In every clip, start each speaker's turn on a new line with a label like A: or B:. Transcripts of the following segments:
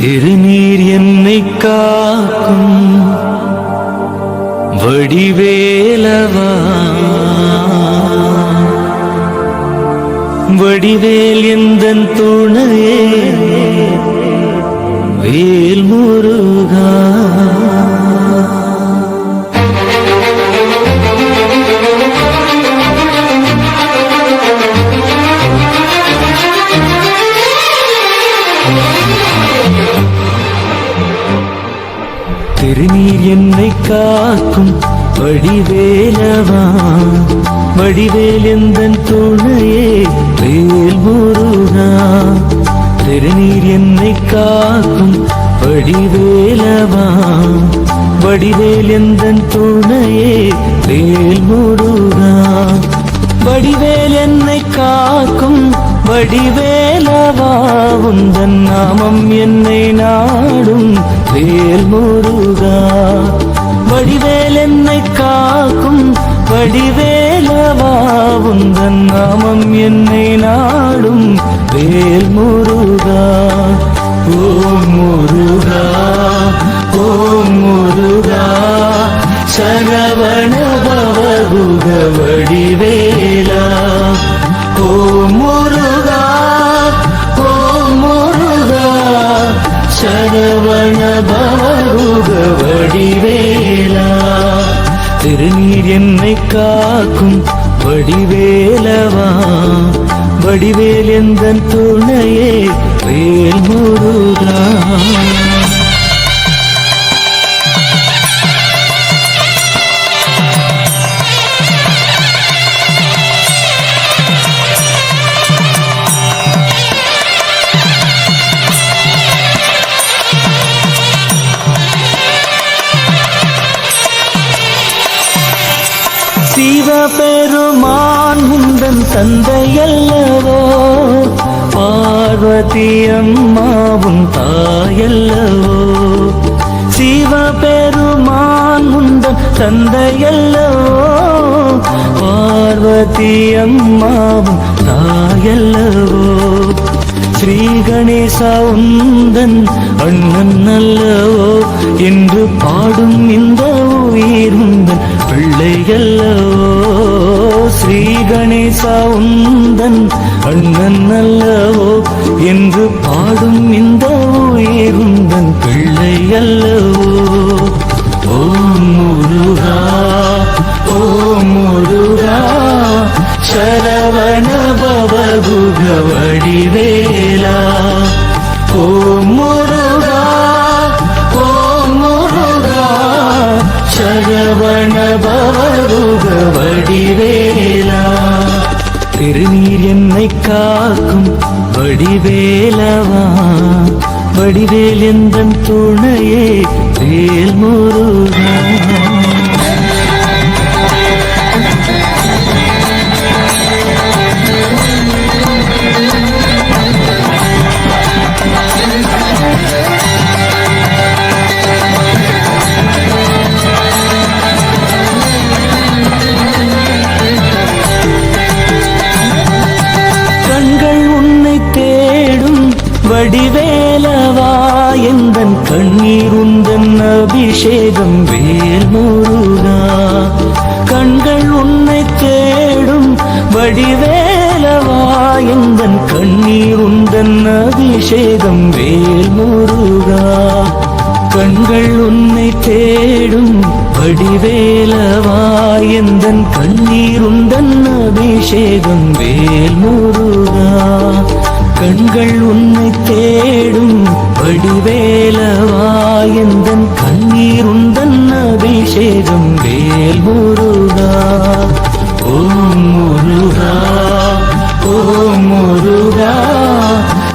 A: திருநீர் என்னை காக்கும் வடிவேலவா, வடிவேல் எந்தன் துணையே வேல் முருகா. திருநீர் என்னை காக்கும் வடிவேலவா, வடிவேல் எந்தன் துணையே வேல் முருகா. திருநீர் என்னை காக்கும் வடிவேலவா, வடிவேல் எந்தன் துணையே வேல் முருகா. வடிவேல் என்னை காக்கும் வடிவேலவா, உந்தன் நாமம் என்னை நாடும் வேல் முருகா. வடிவேல் என்னை காக்கும் வடிவேலவா, உந்தன் நாமம் என்னை நாடும் வேல் முருகா. ஓம் முருகா, ஓம் முருகா, சரவண பவகுக வடிவேலா. ஓம் முருகா, ஓம் முருகா, சரவண பவகுக வடிவேலா. திருநீர் என்னை காக்கும் வடிவேலவா, வடிவேல் எந்தன் துணையே வேல் முருகா. சிவபெருமான் உந்தன் தந்தையல்லவோ, பார்வதி அம்மாவும் தாயல்லவோ. சிவபெருமான் உந்தன் தந்தையல்லவோ, பார்வதி அம்மாவும் தாயல்லவோ. ஸ்ரீ கணேசா உந்தன் அண்ணன் அல்லவோ, என்று பாடும் இந்த உயிர் உந்தன் பிள்ளையல்லவோ. ஸ்ரீ கணேசா உந்தன் அண்ணன் அல்லவோ, என்று பாடும் இந்த உயிர் உந்தன் பிள்ளையல்லவோ. ஓம் முருகா, ஓம் முருகா, சரவண பவகுக வடிவேலா. ஓம் முருகா, ஓம் முருகா, சரவண பவகுக வடிவேலா. திருநீர் என்னை காக்கும் வடிவேலவா, வடிவேல் எந்தன் துணையே வேல் முருகா. வடிவேலவா, எந்தன் கண்ணீர் உந்தன் அபிஷேகம் வேல் முருகா. கண்கள் உன்னை தேடும் வடிவேலவா, எந்தன் கண்ணீர் உந்தன் அபிஷேகம் வேல் முருகா. கண்கள் உன்னை தேடும் வடிவேலவா, எந்தன் கண்ணீர் உந்தன் அபிஷேகம் வேல் முருகா. கண்கள் உன்னை தேடும் வடிவேலவா, எந்தன் கண்ணீர் உந்தன் அபிஷேகம் வேல் முருகா. ஓம் முருகா, ஓம் முருகா,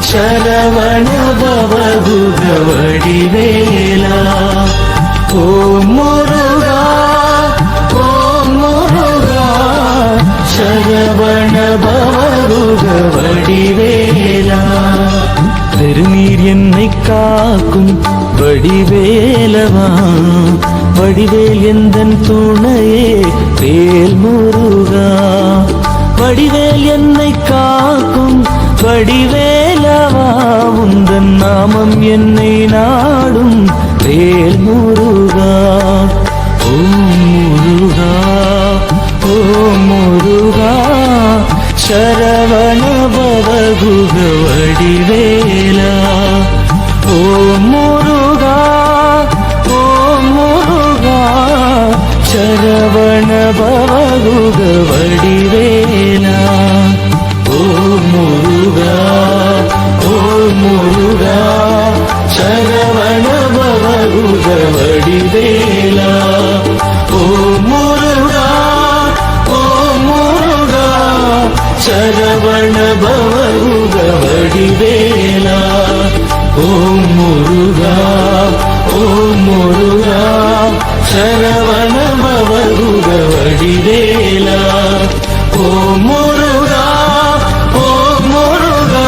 A: சரவண பவகுக வடிவேலா. ஓம் முருகா, ஓம் முருகா, சரவண பவகுக வடிவேலா. திருநீர் என்னை காக்கும் வடிவேலவா, வடிவேல் எந்தன் துணையே வேல் முருகா. வடிவேல் என்னை காக்கும் வடிவேலவா, உந்தன் நாமம் என்னை முருக வடிவேலா. ஓம் முருகா ஓம் முருகா சரவண பவருக வடிவேலா. ஓம் முருகா ஓம் முருகா சரவண பவருக வடிவேலா. ஓம் முருகா ஓம் முருகா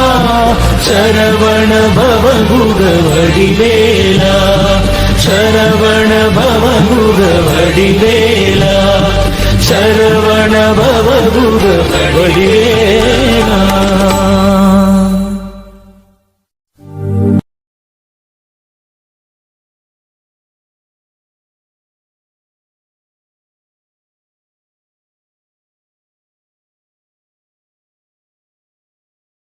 A: சரவண பவருக வடிவேலா. சரவண பவருக வடிவேலா. சரவண பவருக வடிவேலா.